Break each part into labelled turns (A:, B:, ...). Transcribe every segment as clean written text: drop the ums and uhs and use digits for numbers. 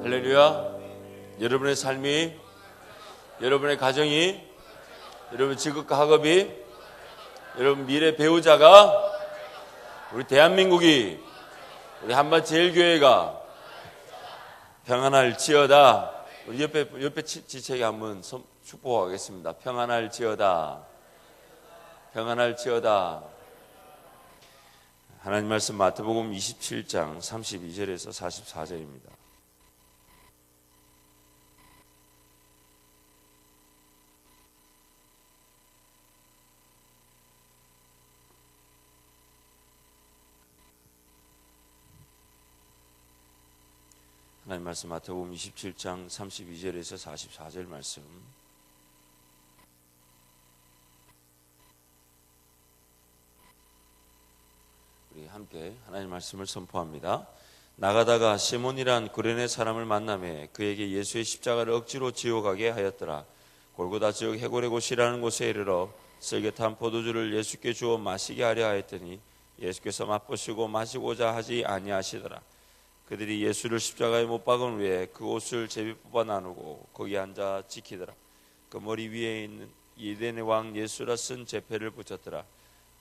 A: 할렐루야. 여러분의 삶이, 여러분의 가정이, 여러분 직업과 학업이, 여러분 미래 배우자가, 우리 대한민국이, 우리 한밭제일교회가 평안할지어다. 우리 옆에 지체에게 한번 축복하겠습니다. 평안할지어다. 평안할지어다. 하나님 말씀 마태복음 27장 32절에서 44절입니다. 하나님 말씀 마태복음 27장 32절에서 44절 말씀. 우리 함께 하나님 말씀을 선포합니다. 나가다가 시몬이란 구레네 사람을 만나매 그에게 예수의 십자가를 억지로 지어가게 하였더라. 골고다 즉 해골의 곳이라는 곳에 이르러 쓸개탄 포도주를 예수께 주어 마시게 하려 하였더니 예수께서 맛보시고 마시고자 하지 아니하시더라. 그들이 예수를 십자가에 못 박은 후에 그 옷을 제비 뽑아 나누고 거기 앉아 지키더라. 그 머리 위에 있는 이레네 왕 예수라 쓴 제패를 붙였더라.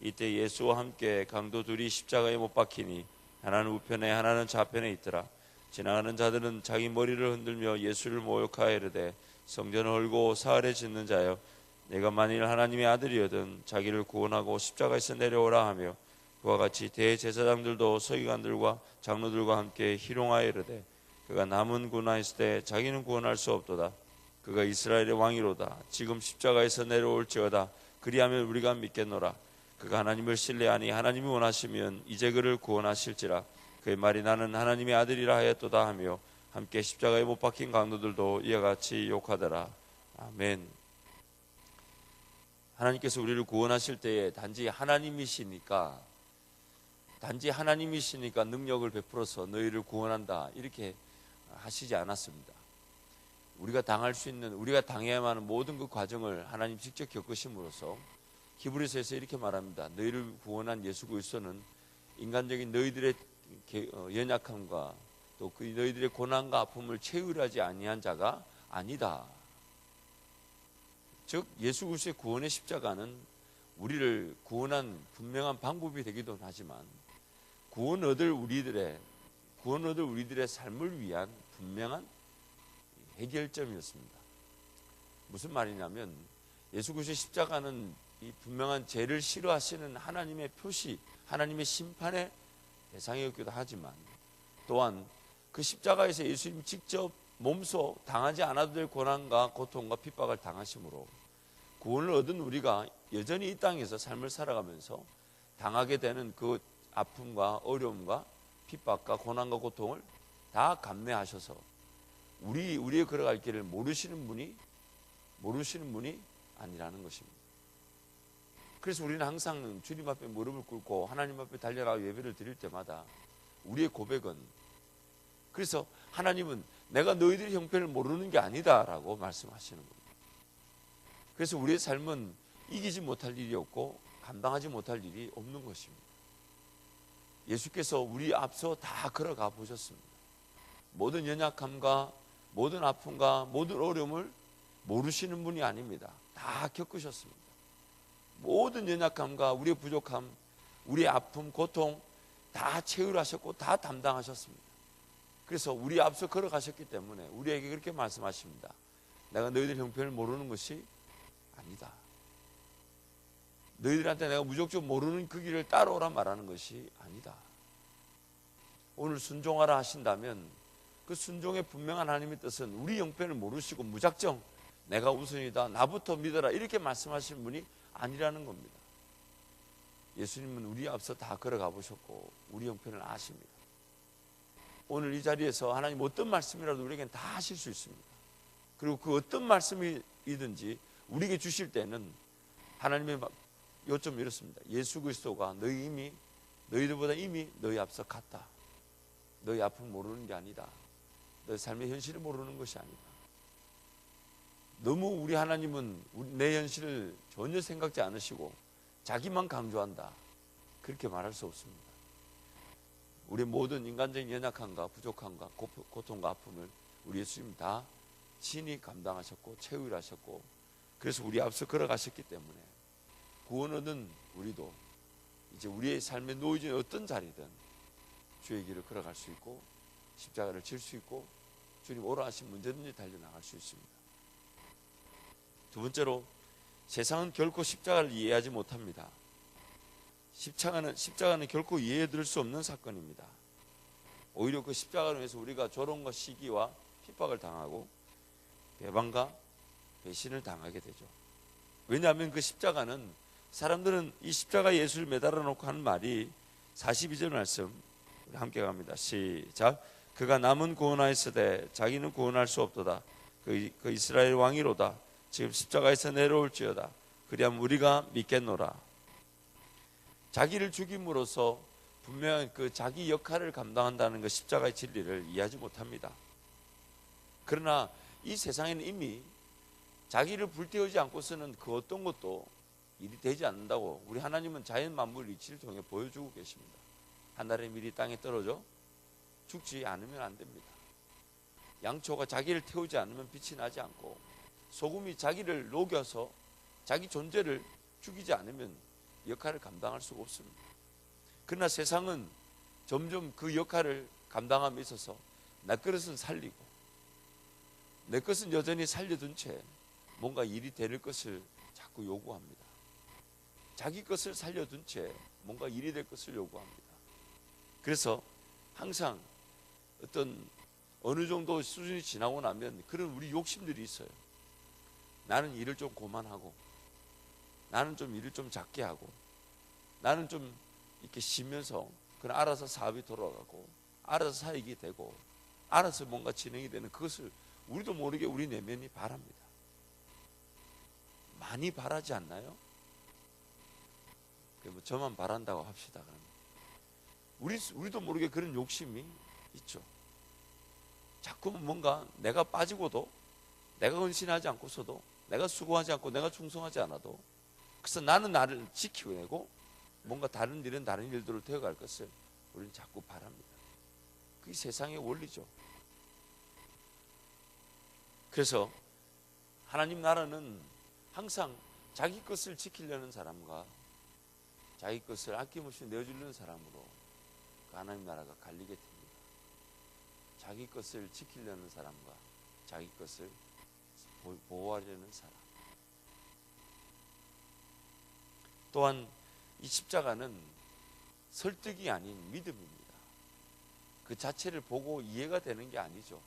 A: 이때 예수와 함께 강도 둘이 십자가에 못 박히니 하나는 우편에 하나는 좌편에 있더라. 지나가는 자들은 자기 머리를 흔들며 예수를 모욕하여 이르되 성전을 헐고 사흘에 짓는 자여 내가 만일 하나님의 아들이거든 자기를 구원하고 십자가에서 내려오라 하며 그와 같이 대제사장들도 서기관들과 장로들과 함께 희롱하여 이르되 그가 남은 군하였을 때 자기는 구원할 수 없도다. 그가 이스라엘의 왕이로다. 지금 십자가에서 내려올지어다. 그리하면 우리가 믿겠노라. 그가 하나님을 신뢰하니 하나님이 원하시면 이제 그를 구원하실지라. 그의 말이 나는 하나님의 아들이라 하였도다 하며 함께 십자가에 못 박힌 강도들도 이와 같이 욕하더라. 아멘. 하나님께서 우리를 구원하실 때에 단지 하나님이시니까 능력을 베풀어서 너희를 구원한다 이렇게 하시지 않았습니다. 우리가 당해야만 하는 모든 그 과정을 하나님 직접 겪으심으로써 히브리서에서 이렇게 말합니다. 너희를 구원한 예수 그리스도는 인간적인 너희들의 연약함과 또 그 너희들의 고난과 아픔을 체휼하지 아니한 자가 아니다. 즉 예수 그리스도의 구원의 십자가는 우리를 구원한 분명한 방법이 되기도 하지만 구원 얻을 우리들의 삶을 위한 분명한 해결점이었습니다. 무슨 말이냐면 예수 그리스도의 십자가는 이 분명한 죄를 싫어하시는 하나님의 표시, 하나님의 심판의 대상이었기도 하지만 또한 그 십자가에서 예수님이 직접 몸소 당하지 않아도 될 고난과 고통과 핍박을 당하심으로 구원을 얻은 우리가 여전히 이 땅에서 삶을 살아가면서 당하게 되는 그 아픔과 어려움과 핍박과 고난과 고통을 다 감내하셔서 우리의 걸어갈 길을 모르시는 분이 아니라는 것입니다. 그래서 우리는 항상 주님 앞에 무릎을 꿇고 하나님 앞에 달려나가 예배를 드릴 때마다 우리의 고백은 그래서 하나님은 내가 너희들의 형편을 모르는 게 아니다라고 말씀하시는 겁니다. 그래서 우리의 삶은 이기지 못할 일이 없고 감당하지 못할 일이 없는 것입니다. 예수께서 우리 앞서 다 걸어가 보셨습니다. 모든 연약함과 모든 아픔과 모든 어려움을 모르시는 분이 아닙니다. 다 겪으셨습니다. 모든 연약함과 우리의 부족함, 우리의 아픔, 고통 다 체휼하셨고 다 담당하셨습니다. 그래서 우리 앞서 걸어가셨기 때문에 우리에게 그렇게 말씀하십니다. 내가 너희들 형편을 모르는 것이 아니다. 너희들한테 내가 무조건 모르는 그 길을 따라오라 말하는 것이 아니다. 오늘 순종하라 하신다면 그 순종의 분명한 하나님의 뜻은 우리 형편을 모르시고 무작정 내가 우선이다, 나부터 믿어라 이렇게 말씀하시는 분이 아니라는 겁니다. 예수님은 우리 앞서 다 걸어가 보셨고 우리 형편을 아십니다. 오늘 이 자리에서 하나님 어떤 말씀이라도 우리에겐 다 하실 수 있습니다. 그리고 그 어떤 말씀이든지 우리에게 주실 때는 하나님의 요점이 이렇습니다. 예수 그리스도가 너희들보다 이미 너희 앞서 갔다. 너희 아픔 모르는 게 아니다. 너희 삶의 현실을 모르는 것이 아니다. 너무 우리 하나님은 내 현실을 전혀 생각지 않으시고 자기만 강조한다. 그렇게 말할 수 없습니다. 우리 모든 인간적인 연약함과 부족함과 고통과 아픔을 우리 예수님 다 친히 감당하셨고 채우하셨고, 그래서 우리 앞서 걸어가셨기 때문에 구원 얻은 우리도 이제 우리의 삶에 놓여진 어떤 자리든 주의 길을 걸어갈 수 있고 십자가를 질 수 있고 주님 오라 하신 문제든지 달려나갈 수 있습니다. 두 번째로, 세상은 결코 십자가를 이해하지 못합니다. 십자가는 결코 이해해드릴 수 없는 사건입니다. 오히려 그 십자가로 인해서 우리가 조롱과 시기와 핍박을 당하고 배반과 배신을 당하게 되죠. 왜냐하면 그 십자가는, 사람들은 이 십자가 예수를 매달아 놓고 하는 말이 42절 말씀 우리 함께 갑니다. 시작. 그가 남은 구원하였으되 자기는 구원할 수 없도다. 그 이스라엘 왕이로다. 지금 십자가에서 내려올지어다. 그리하면 우리가 믿겠노라. 자기를 죽임으로써 분명한 그 자기 역할을 감당한다는 그 십자가의 진리를 이해하지 못합니다. 그러나 이 세상에는 이미 자기를 불태우지 않고서는 그 어떤 것도 일이 되지 않는다고 우리 하나님은 자연 만물 이치를 통해 보여주고 계십니다. 하늘의 밀이 땅에 떨어져 죽지 않으면 안 됩니다. 양초가 자기를 태우지 않으면 빛이 나지 않고, 소금이 자기를 녹여서 자기 존재를 죽이지 않으면 역할을 감당할 수가 없습니다. 그러나 세상은 점점 그 역할을 감당함에 있어서 내 것은 살리고 내 것은 여전히 살려둔 채 뭔가 일이 될 것을 자꾸 요구합니다. 자기 것을 살려둔 채 뭔가 일이 될 것을 요구합니다. 그래서 항상 어떤 어느 정도 수준이 지나고 나면 그런 우리 욕심들이 있어요. 나는 일을 좀 고만하고, 나는 좀 일을 좀 작게 하고, 나는 좀 이렇게 쉬면서 그냥 알아서 사업이 돌아가고, 알아서 사익이 되고, 알아서 뭔가 진행이 되는, 그것을 우리도 모르게 우리 내면이 바랍니다. 많이 바라지 않나요? 뭐 저만 바란다고 합시다. 그러면 우리도 모르게 그런 욕심이 있죠. 자꾸 뭔가 내가 빠지고도, 내가 헌신하지 않고서도, 내가 수고하지 않고, 내가 충성하지 않아도, 그래서 나는 나를 지키고 뭔가 다른 일은 다른 일들을 되어갈 것을 우리는 자꾸 바랍니다. 그게 세상의 원리죠. 그래서 하나님 나라는 항상 자기 것을 지키려는 사람과 자기 것을 아낌없이 내어주려는 사람으로 그 하나님 나라가 갈리게 됩니다. 자기 것을 지키려는 사람과 자기 것을 보호하려는 사람. 또한 이 십자가는 설득이 아닌 믿음입니다. 그 자체를 보고 이해가 되는 게 아니죠.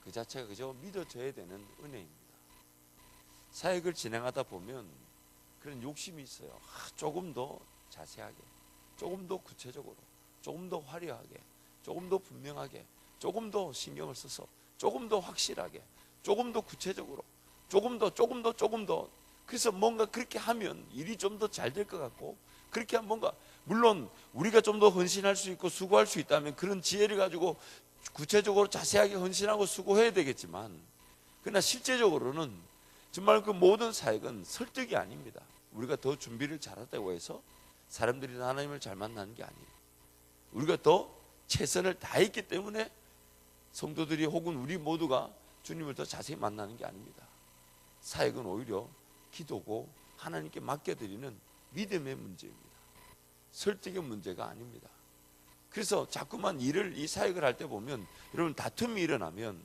A: 그 자체가 그저 믿어져야 되는 은혜입니다. 사역을 진행하다 보면 그런 욕심이 있어요. 조금 더 자세하게, 조금 더 구체적으로, 조금 더 화려하게, 조금 더 분명하게, 조금 더 신경을 써서, 조금 더 확실하게, 조금 더 구체적으로, 조금 더. 그래서 뭔가 그렇게 하면 일이 좀 더 잘 될 것 같고, 그렇게 하면 뭔가, 물론 우리가 좀 더 헌신할 수 있고 수고할 수 있다면 그런 지혜를 가지고 구체적으로 자세하게 헌신하고 수고해야 되겠지만, 그러나 실제적으로는 정말 그 모든 사역은 설득이 아닙니다. 우리가 더 준비를 잘했다고 해서 사람들이 하나님을 잘 만나는 게 아니에요. 우리가 더 최선을 다했기 때문에 성도들이 혹은 우리 모두가 주님을 더 자세히 만나는 게 아닙니다. 사역은 오히려 기도고 하나님께 맡겨드리는 믿음의 문제입니다. 설득의 문제가 아닙니다. 그래서 자꾸만 이 사역을 할 때 보면, 여러분, 다툼이 일어나면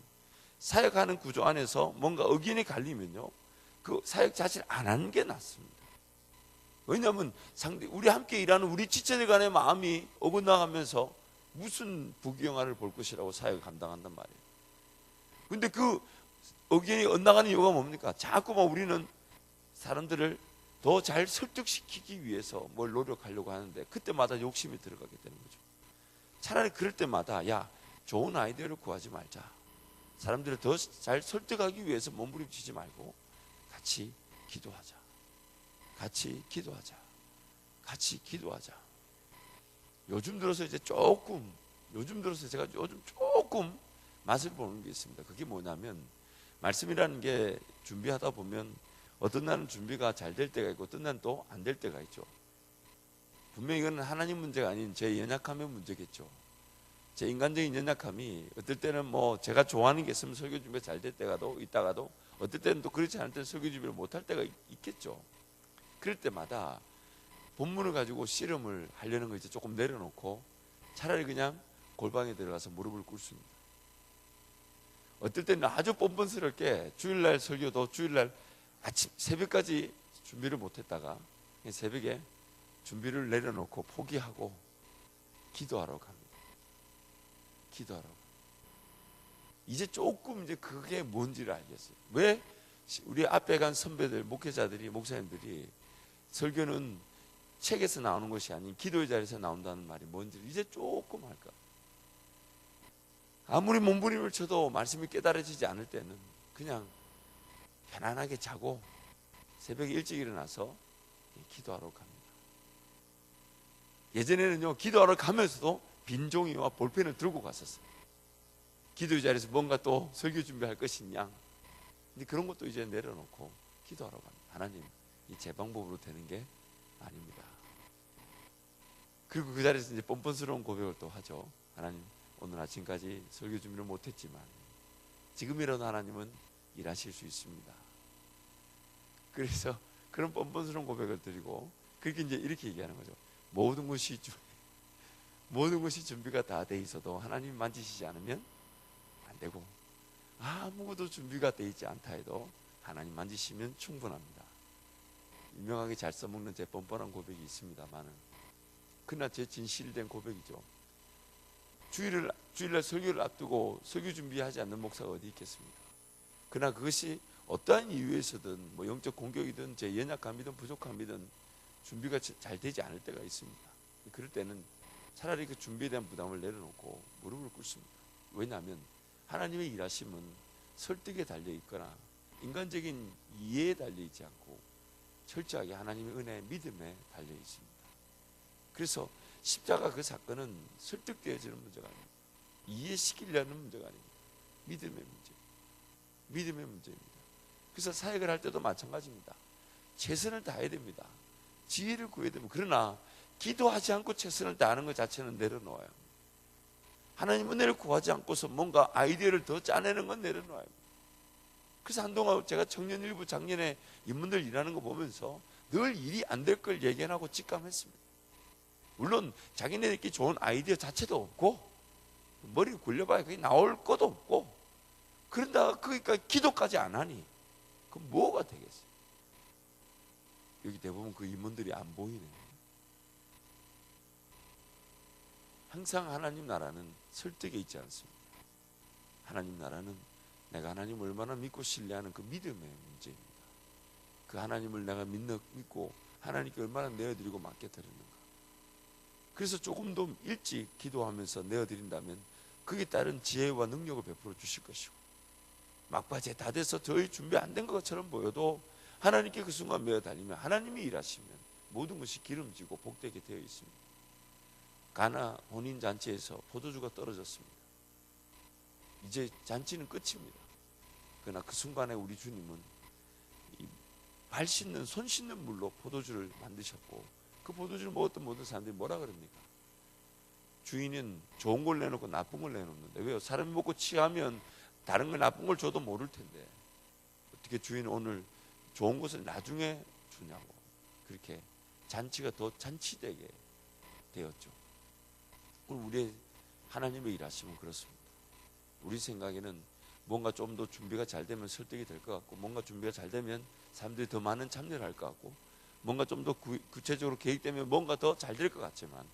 A: 사역하는 구조 안에서 뭔가 의견이 갈리면요, 그 사역 자체를 안 하는 게 낫습니다. 왜냐하면 우리 함께 일하는 우리 지체들 간의 마음이 어긋나가면서 무슨 부귀영화를 볼 것이라고 사역을 감당한단 말이에요. 근데 그 의견이 엇나가는 이유가 뭡니까? 자꾸만 우리는 사람들을 더 잘 설득시키기 위해서 뭘 노력하려고 하는데, 그때마다 욕심이 들어가게 되는 거죠. 차라리 그럴 때마다, 야, 좋은 아이디어를 구하지 말자. 사람들을 더 잘 설득하기 위해서 몸부림치지 말고 같이 기도하자. 같이 기도하자. 같이 기도하자. 요즘 들어서 제가 요즘 조금 맛을 보는 게 있습니다. 그게 뭐냐면, 말씀이라는 게 준비하다 보면 어떤 날은 준비가 잘 될 때가 있고 어떤 날은 또 안 될 때가 있죠. 분명히 이거는 하나님 문제가 아닌 제 연약함의 문제겠죠. 제 인간적인 연약함이 어떨 때는 뭐 제가 좋아하는 게 있으면 설교 준비가 잘 될 때가도 있다가도 어떨 때는 또 그렇지 않을 때는 설교 준비를 못할 때가 있겠죠. 그럴 때마다 본문을 가지고 씨름을 하려는 거 이제 조금 내려놓고 차라리 그냥 골방에 들어가서 무릎을 꿇습니다. 어떨 때는 아주 뻔뻔스럽게 주일날 설교도 주일날 아침 새벽까지 준비를 못했다가 새벽에 준비를 내려놓고 포기하고 기도하러 갑니다. 기도하러. 이제 조금 이제 그게 뭔지를 알겠어요. 왜 우리 앞에 간 선배들, 목회자들이, 목사님들이 설교는 책에서 나오는 것이 아닌 기도의 자리에서 나온다는 말이 뭔지를 이제 조금 할까. 아무리 몸부림을 쳐도 말씀이 깨달아지지 않을 때는 그냥 편안하게 자고 새벽에 일찍 일어나서 기도하러 갑니다. 예전에는요, 기도하러 가면서도 빈 종이와 볼펜을 들고 갔었어요. 기도의 자리에서 뭔가 또 설교 준비할 것이냐. 근데 그런 것도 이제 내려놓고 기도하러 갑니다. 하나님, 이 제 방법으로 되는 게 아닙니다. 그리고 그 자리에서 이제 뻔뻔스러운 고백을 또 하죠. 하나님, 오늘 아침까지 설교 준비를 못했지만 지금이라도 하나님은 일하실 수 있습니다. 그래서 그런 뻔뻔스러운 고백을 드리고 그렇게 이제 이렇게 얘기하는 거죠. 모든 것이 준비가 다 돼 있어도 하나님 만지시지 않으면 안 되고, 아무것도 준비가 돼 있지 않다 해도 하나님 만지시면 충분합니다. 유명하게 잘 써먹는 제 뻔뻔한 고백이 있습니다만은 그러나 제 진실된 고백이죠. 주일날 설교를 앞두고 설교 준비하지 않는 목사가 어디 있겠습니까? 그러나 그것이 어떠한 이유에서든 뭐 영적 공격이든 제 연약함이든 부족함이든 준비가 잘 되지 않을 때가 있습니다. 그럴 때는 차라리 그 준비에 대한 부담을 내려놓고 무릎을 꿇습니다. 왜냐하면 하나님의 일하심은 설득에 달려 있거나 인간적인 이해에 달려 있지 않고 철저하게 하나님의 은혜, 믿음에 달려 있습니다. 그래서 십자가 그 사건은 설득되어지는 문제가 아닙니다. 이해시키려는 문제가 아닙니다. 믿음의 문제입니다. 그래서 사역을 할 때도 마찬가지입니다. 최선을 다해야 됩니다. 지혜를 구해야 됩니다. 그러나 기도하지 않고 최선을 다하는 것 자체는 내려놓아요. 하나님 은혜를 구하지 않고서 뭔가 아이디어를 더 짜내는 건 내려놓아요. 그래서 한동안 제가 청년일부 작년에 인문들 일하는 거 보면서 늘 일이 안 될 걸 예견하고 직감했습니다. 물론 자기네들끼리 좋은 아이디어 자체도 없고 머리를 굴려봐야 그게 나올 것도 없고 그런다가 그러니까 기도까지 안 하니 그럼 뭐가 되겠어요? 여기 대부분 그 인문들이 안 보이는 거예요. 항상 하나님 나라는 설득에 있지 않습니다. 하나님 나라는 내가 하나님을 얼마나 믿고 신뢰하는 그 믿음의 문제입니다. 그 하나님을 내가 믿고 하나님께 얼마나 내어드리고 맡겨드리는가. 그래서 조금 더 일찍 기도하면서 내어드린다면 그에 따른 지혜와 능력을 베풀어 주실 것이고, 막바지에 다 돼서 저희 준비 안 된 것처럼 보여도 하나님께 그 순간 매어 달리면 하나님이 일하시면 모든 것이 기름지고 복되게 되어 있습니다. 가나 혼인잔치에서 포도주가 떨어졌습니다. 이제 잔치는 끝입니다. 그러나 그 순간에 우리 주님은 발 씻는, 손 씻는 물로 포도주를 만드셨고 그 포도주를 먹었던 모든 사람들이 뭐라 그럽니까? 주인은 좋은 걸 내놓고 나쁜 걸 내놓는데 왜요? 사람이 먹고 취하면 다른 걸 나쁜 걸 줘도 모를 텐데 어떻게 주인은 오늘 좋은 것을 나중에 주냐고. 그렇게 잔치가 더 잔치되게 되었죠. 우리의 하나님의 일하심은 그렇습니다. 우리 생각에는 뭔가 좀 더 준비가 잘 되면 설득이 될 것 같고, 뭔가 준비가 잘 되면 사람들이 더 많은 참여를 할 것 같고, 뭔가 좀 더 구체적으로 계획되면 뭔가 더 잘 될 것 같지만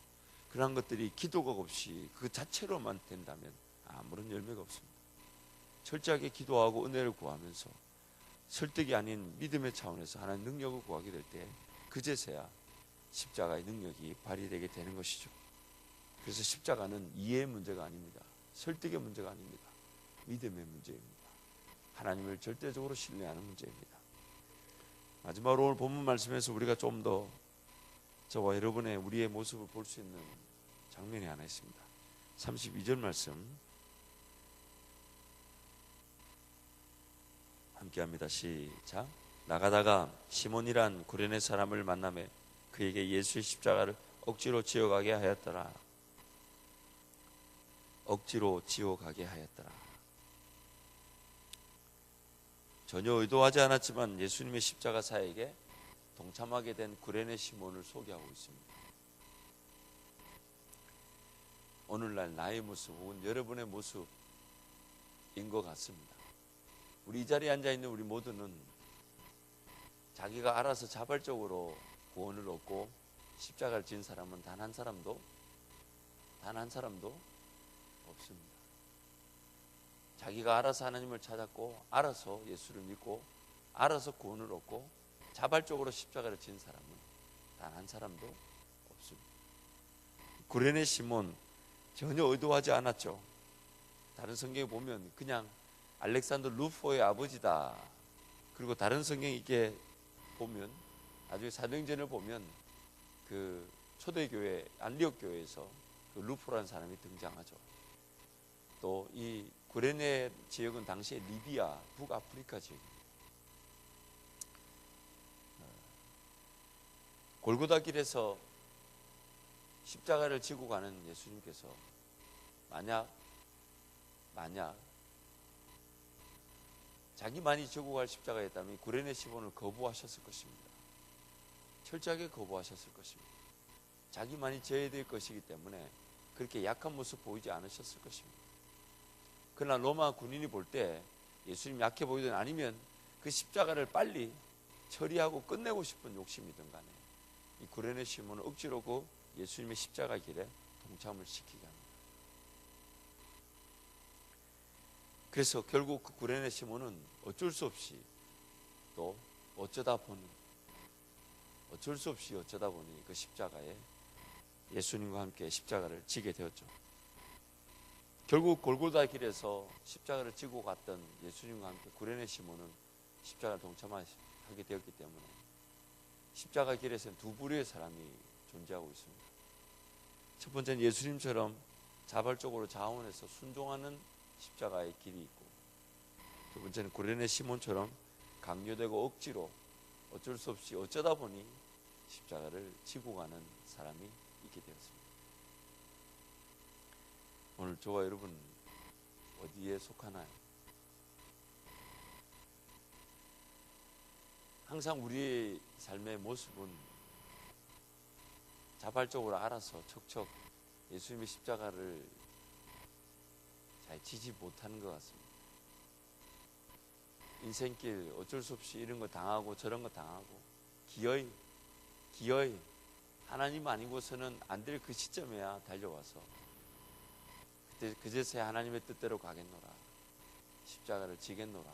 A: 그런 것들이 기도가 없이 그 자체로만 된다면 아무런 열매가 없습니다. 철저하게 기도하고 은혜를 구하면서 설득이 아닌 믿음의 차원에서 하나님 능력을 구하게 될 때 그제서야 십자가의 능력이 발휘되게 되는 것이죠. 그래서 십자가는 이해의 문제가 아닙니다. 설득의 문제가 아닙니다. 믿음의 문제입니다. 하나님을 절대적으로 신뢰하는 문제입니다. 마지막으로 오늘 본문 말씀에서 우리가 좀 더 저와 여러분의 우리의 모습을 볼 수 있는 장면이 하나 있습니다. 32절 말씀 함께합니다. 시작. 나가다가 시몬이란 구레네 사람을 만나매 그에게 예수의 십자가를 억지로 지어가게 하였더라. 억지로 지어가게 하였더라. 전혀 의도하지 않았지만 예수님의 십자가 사역에 동참하게 된 구레네 시몬을 소개하고 있습니다. 오늘날 나의 모습 혹은 여러분의 모습인 것 같습니다. 우리 이 자리에 앉아있는 우리 모두는 자기가 알아서 자발적으로 구원을 얻고 십자가를 진 사람은 단 한 사람도 없습니다. 자기가 알아서 하나님을 찾았고 알아서 예수를 믿고 알아서 구원을 얻고 자발적으로 십자가를 진 사람은 단 한 사람도 없습니다. 구레네 시몬 전혀 의도하지 않았죠. 다른 성경에 보면 그냥 알렉산더 루포의 아버지다. 그리고 다른 성경에 이렇게 보면 나중에 사도행전을 보면 그 초대교회 안디옥 교회에서 그 루포라는 사람이 등장하죠. 또 이 구레네 지역은 당시에 리비아 북아프리카 지역입니다. 골고다 길에서 십자가를 지고 가는 예수님께서 만약 자기만이 지고 갈 십자가였다면 구레네 시몬을 거부하셨을 것입니다. 철저하게 거부하셨을 것입니다. 자기만이 져야 될 것이기 때문에 그렇게 약한 모습 보이지 않으셨을 것입니다. 그러나 로마 군인이 볼 때 예수님 약해 보이든 아니면 그 십자가를 빨리 처리하고 끝내고 싶은 욕심이든 간에 이 구레네 시몬은 억지로 그 예수님의 십자가 길에 동참을 시키게 합니다. 그래서 결국 그 구레네 시몬은 어쩔 수 없이 또 어쩌다 보니 그 십자가에 예수님과 함께 십자가를 지게 되었죠. 결국 골고다 길에서 십자가를 지고 갔던 예수님과 함께 구레네 시몬은 십자가를 동참하게 되었기 때문에 십자가 길에서는 두 부류의 사람이 존재하고 있습니다. 첫 번째는 예수님처럼 자발적으로 자원해서 순종하는 십자가의 길이 있고, 두 번째는 구레네 시몬처럼 강요되고 억지로 어쩔 수 없이 어쩌다 보니 십자가를 지고 가는 사람이 있게 되었습니다. 오늘 저와 여러분 어디에 속하나요? 항상 우리의 삶의 모습은 자발적으로 알아서 척척 예수님의 십자가를 잘 지지 못하는 것 같습니다. 인생길 어쩔 수 없이 이런 거 당하고 저런 거 당하고 기어이 하나님 아니고서는 안 될 그 시점에야 달려와서 그때 그제서야 하나님의 뜻대로 가겠노라, 십자가를 지겠노라,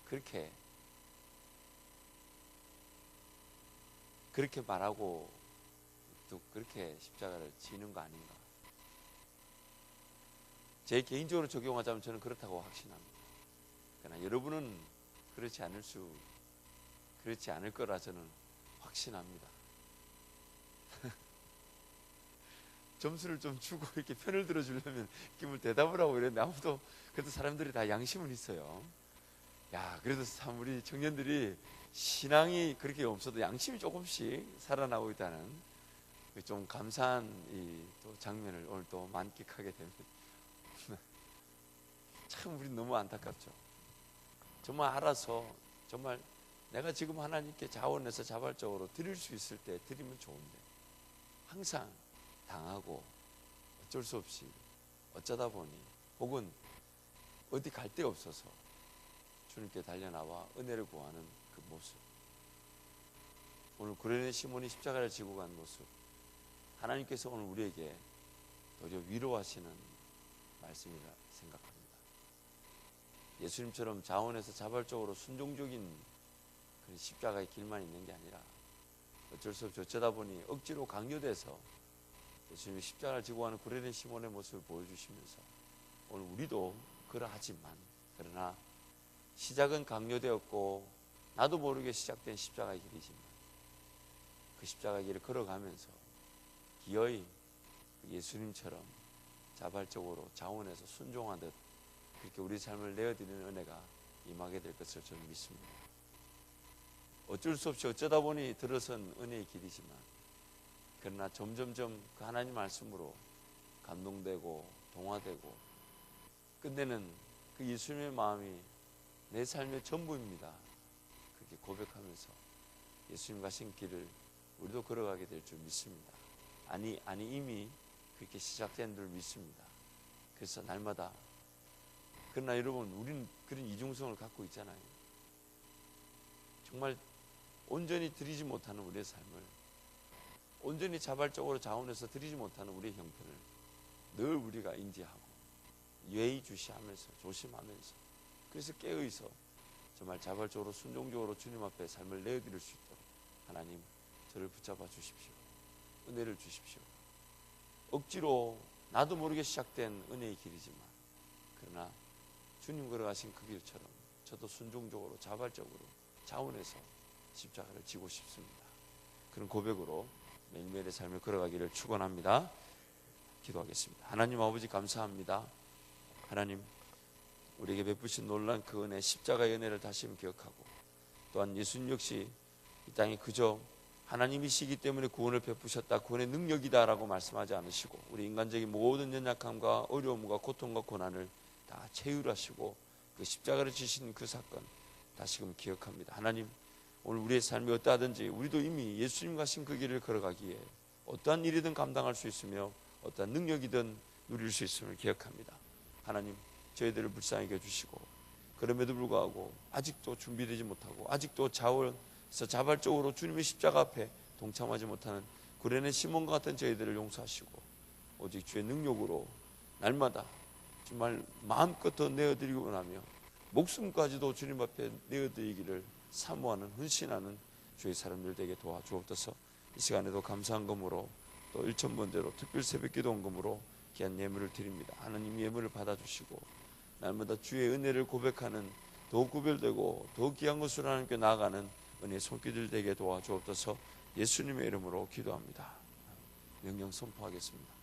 A: 그렇게 말하고 또 그렇게 십자가를 지는 거 아닌가. 제 개인적으로 적용하자면 저는 그렇다고 확신합니다. 그러나 여러분은 그렇지 않을 거라 저는 확신합니다. 점수를 좀 주고 이렇게 편을 들어주려면 이렇게 대답을 하고 이랬는데 아무도, 그래도 사람들이 다 양심은 있어요. 야, 그래도 참 우리 청년들이 신앙이 그렇게 없어도 양심이 조금씩 살아나고 있다는 좀 감사한 이 또 장면을 오늘 또 만끽하게 됩니다. 참 우리 너무 안타깝죠. 정말 알아서 정말 내가 지금 하나님께 자원해서 자발적으로 드릴 수 있을 때 드리면 좋은데 항상 당하고 어쩔 수 없이 어쩌다 보니 혹은 어디 갈 데 없어서 주님께 달려나와 은혜를 구하는 그 모습, 오늘 구레네 시몬이 십자가를 지고 간 모습, 하나님께서 오늘 우리에게 도리어 위로하시는 말씀이라 생각합니다. 예수님처럼 자원해서 자발적으로 순종적인 그런 십자가의 길만 있는 게 아니라 어쩔 수 없이 어쩌다 보니 억지로 강요돼서 예수님이 십자가를 지고 가는 구레네 시몬의 모습을 보여주시면서 오늘 우리도 그러하지만, 그러나 시작은 강요되었고 나도 모르게 시작된 십자가의 길이지만 그 십자가의 길을 걸어가면서 기어이 예수님처럼 자발적으로 자원해서 순종하듯 그렇게 우리 삶을 내어드리는 은혜가 임하게 될 것을 저는 믿습니다. 어쩔 수 없이 어쩌다 보니 들어선 은혜의 길이지만, 그러나 점점점 그 하나님 말씀으로 감동되고 동화되고 끝내는 그 예수님의 마음이 내 삶의 전부입니다. 그렇게 고백하면서 예수님 가신 길을 우리도 걸어가게 될 줄 믿습니다. 아니 이미 그렇게 시작된 줄 믿습니다. 그래서 날마다, 그러나 여러분, 우리는 그런 이중성을 갖고 있잖아요. 정말 온전히 드리지 못하는 우리의 삶을, 온전히 자발적으로 자원해서 드리지 못하는 우리의 형편을 늘 우리가 인지하고 예의주시하면서 조심하면서, 그래서 깨어있어 정말 자발적으로 순종적으로 주님 앞에 삶을 내어드릴 수 있도록 하나님 저를 붙잡아 주십시오. 은혜를 주십시오. 억지로 나도 모르게 시작된 은혜의 길이지만, 그러나 주님 걸어가신 그 길처럼 저도 순종적으로 자발적으로 자원해서 십자가를 지고 싶습니다. 그런 고백으로 매일매일의 삶을 걸어가기를 축원합니다. 기도하겠습니다. 하나님 아버지, 감사합니다. 하나님, 우리에게 베푸신 놀라운 그 은혜, 십자가의 은혜를 다시 기억하고, 또한 예수님 역시 이 땅에 그저 하나님이시기 때문에 구원을 베푸셨다, 구원의 능력이다라고 말씀하지 않으시고 우리 인간적인 모든 연약함과 어려움과 고통과 고난을 다 체휼하시고 그 십자가를 지신 그 사건 다시금 기억합니다. 하나님, 오늘 우리의 삶이 어떠하든지 우리도 이미 예수님 가신 그 길을 걸어가기에 어떠한 일이든 감당할 수 있으며 어떠한 능력이든 누릴 수 있음을 기억합니다. 하나님, 저희들을 불쌍히 여주시고, 그럼에도 불구하고 아직도 준비되지 못하고 아직도 자발적으로 주님의 십자가 앞에 동참하지 못하는 구레네 시몬과 같은 저희들을 용서하시고, 오직 주의 능력으로 날마다 정말 마음껏 더 내어드리고 원하며 목숨까지도 주님 앞에 내어드리기를 사모하는, 헌신하는 주의 사람들 되게 도와주옵소서. 이 시간에도 감사한 검으로 또 1,000번째로 특별 새벽 기도 헌금으로 귀한 예물을 드립니다. 하나님 예물을 받아주시고 날마다 주의 은혜를 고백하는, 더욱 구별되고 더욱 귀한 것으로 하나님께 나아가는 은혜의 손길들 되게 도와주옵소서. 예수님의 이름으로 기도합니다. 명령 선포하겠습니다.